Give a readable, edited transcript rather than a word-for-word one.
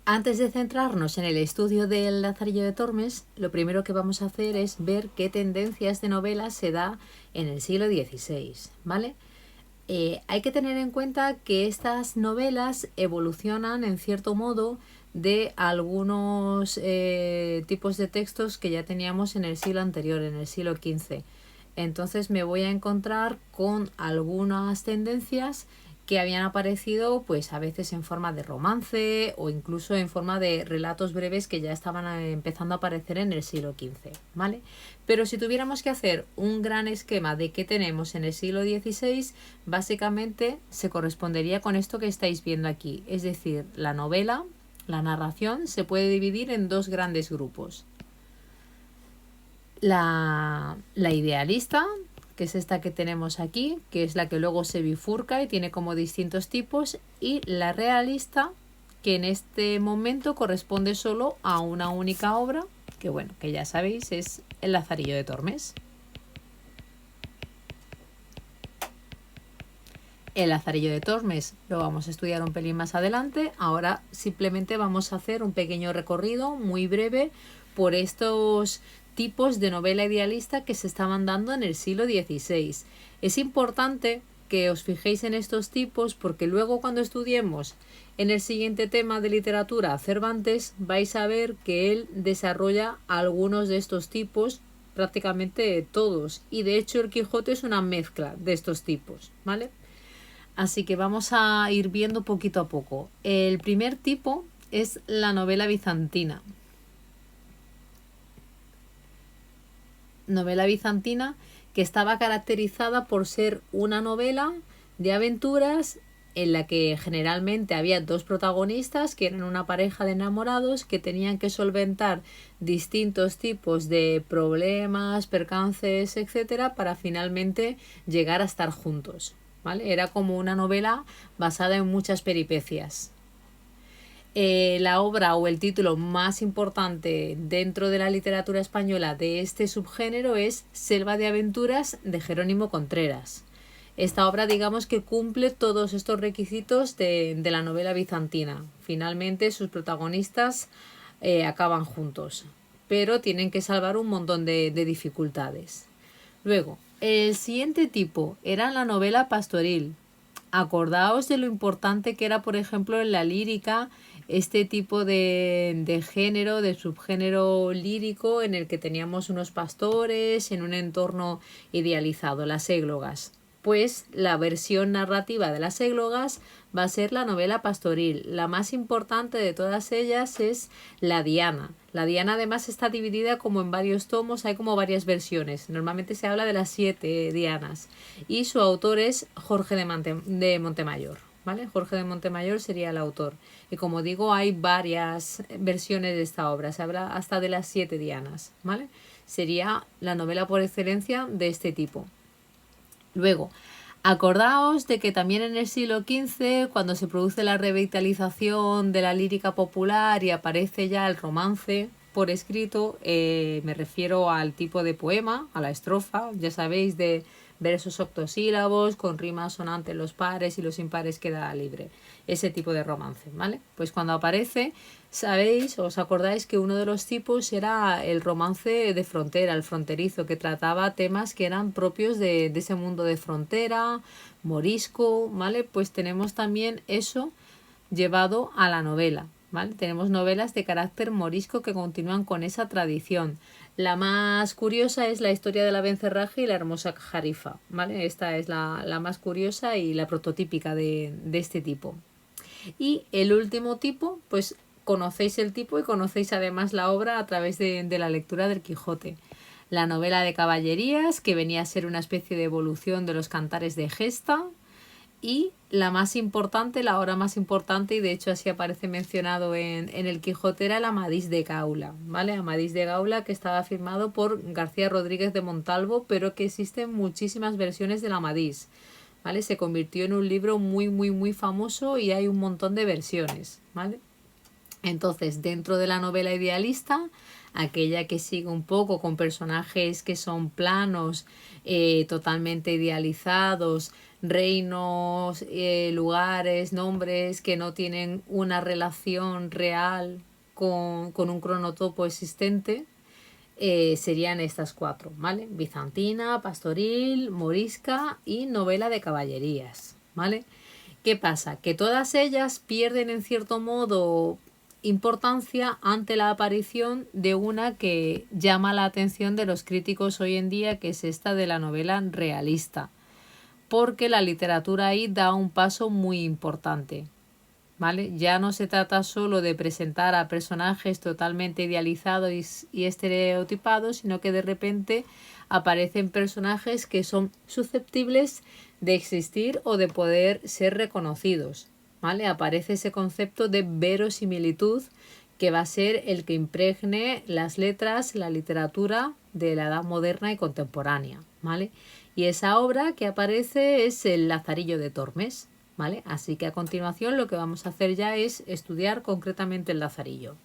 Antes de centrarnos en el estudio del Lazarillo de Tormes, lo primero que vamos a hacer es ver qué tendencias de novelas se da en el siglo XVI, ¿vale? Hay que tener en cuenta que estas novelas evolucionan en cierto modo de algunos tipos de textos que ya teníamos en el siglo anterior, en el siglo XV. Entonces me voy a encontrar con algunas tendencias que habían aparecido pues a veces en forma de romance o incluso en forma de relatos breves que ya estaban empezando a aparecer en el siglo XV, ¿vale? Pero si tuviéramos que hacer un gran esquema de qué tenemos en el siglo XVI, básicamente se correspondería con esto que estáis viendo aquí, es decir, la novela, la narración se puede dividir en dos grandes grupos. La idealista, que es esta que tenemos aquí, que es la que luego se bifurca y tiene como distintos tipos, y la realista, que en este momento corresponde solo a una única obra, que bueno, que ya sabéis, es El Lazarillo de Tormes. El Lazarillo de Tormes lo vamos a estudiar un pelín más adelante. Ahora simplemente vamos a hacer un pequeño recorrido muy breve por estos tipos de novela idealista que se estaban dando en el siglo XVI. Es importante que os fijéis en estos tipos porque luego cuando estudiemos en el siguiente tema de literatura Cervantes vais a ver que él desarrolla algunos de estos tipos, prácticamente todos, y de hecho el Quijote es una mezcla de estos tipos, ¿vale? Así que vamos a ir viendo poquito a poco. El primer tipo es la novela bizantina. Novela bizantina que estaba caracterizada por ser una novela de aventuras en la que generalmente había dos protagonistas que eran una pareja de enamorados que tenían que solventar distintos tipos de problemas, percances, etcétera, para finalmente llegar a estar juntos, ¿vale? Era como una novela basada en muchas peripecias. La obra o el título más importante dentro de la literatura española de este subgénero es Selva de Aventuras de Jerónimo Contreras. Esta obra digamos que cumple todos estos requisitos de la novela bizantina. Finalmente sus protagonistas acaban juntos, pero tienen que salvar un montón de dificultades. Luego, el siguiente tipo era la novela pastoril. Acordaos de lo importante que era, por ejemplo, en la lírica, este tipo de género, de subgénero lírico en el que teníamos unos pastores en un entorno idealizado, las églogas. Pues la versión narrativa de las églogas va a ser la novela pastoril. La más importante de todas ellas es la Diana. La Diana además está dividida como en varios tomos, hay como varias versiones. Normalmente se habla de las 7 Dianas. Y su autor es Jorge de Montemayor. ¿Vale? Jorge de Montemayor sería el autor. Y como digo, hay varias versiones de esta obra. Se habla hasta de las 7 Dianas. ¿Vale? Sería la novela por excelencia de este tipo. Luego, acordaos de que también en el siglo XV, cuando se produce la revitalización de la lírica popular y aparece ya el romance por escrito, me refiero al tipo de poema, a la estrofa, ya sabéis, de versos octosílabos, con rimas sonantes los pares y los impares queda libre. Ese tipo de romance, ¿vale? Pues cuando aparece, sabéis, os acordáis que uno de los tipos era el romance de frontera, el fronterizo, que trataba temas que eran propios de ese mundo de frontera, morisco, ¿vale? Pues tenemos también eso llevado a la novela, ¿vale? Tenemos novelas de carácter morisco que continúan con esa tradición. La más curiosa es la historia de la Bencerraje y la hermosa Jarifa, ¿vale? Esta es la más curiosa y la prototípica de este tipo. Y el último tipo, pues conocéis el tipo y conocéis además la obra a través de la lectura del Quijote. La novela de caballerías, que venía a ser una especie de evolución de los cantares de gesta, y la más importante, la obra más importante, y de hecho así aparece mencionado en el Quijote, era el Amadís de Gaula, ¿vale? Amadís de Gaula, que estaba firmado por García Rodríguez de Montalvo, pero que existen muchísimas versiones del Amadís, ¿vale? Se convirtió en un libro muy, muy, muy famoso y hay un montón de versiones, ¿vale? Entonces, dentro de la novela idealista, aquella que sigue un poco con personajes que son planos, totalmente idealizados, reinos, lugares, nombres que no tienen una relación real con un cronotopo existente, serían estas 4, ¿vale? Bizantina, pastoril, morisca y novela de caballerías, ¿vale? ¿Qué pasa? Que todas ellas pierden en cierto modo importancia ante la aparición de una que llama la atención de los críticos hoy en día, que es esta de la novela realista, porque la literatura ahí da un paso muy importante, ¿vale? Ya no se trata solo de presentar a personajes totalmente idealizados y estereotipados, sino que de repente aparecen personajes que son susceptibles de existir o de poder ser reconocidos, ¿vale? Aparece ese concepto de verosimilitud que va a ser el que impregne las letras, la literatura de la edad moderna y contemporánea, ¿vale? Y esa obra que aparece es el Lazarillo de Tormes, ¿vale? Así que a continuación lo que vamos a hacer ya es estudiar concretamente el Lazarillo.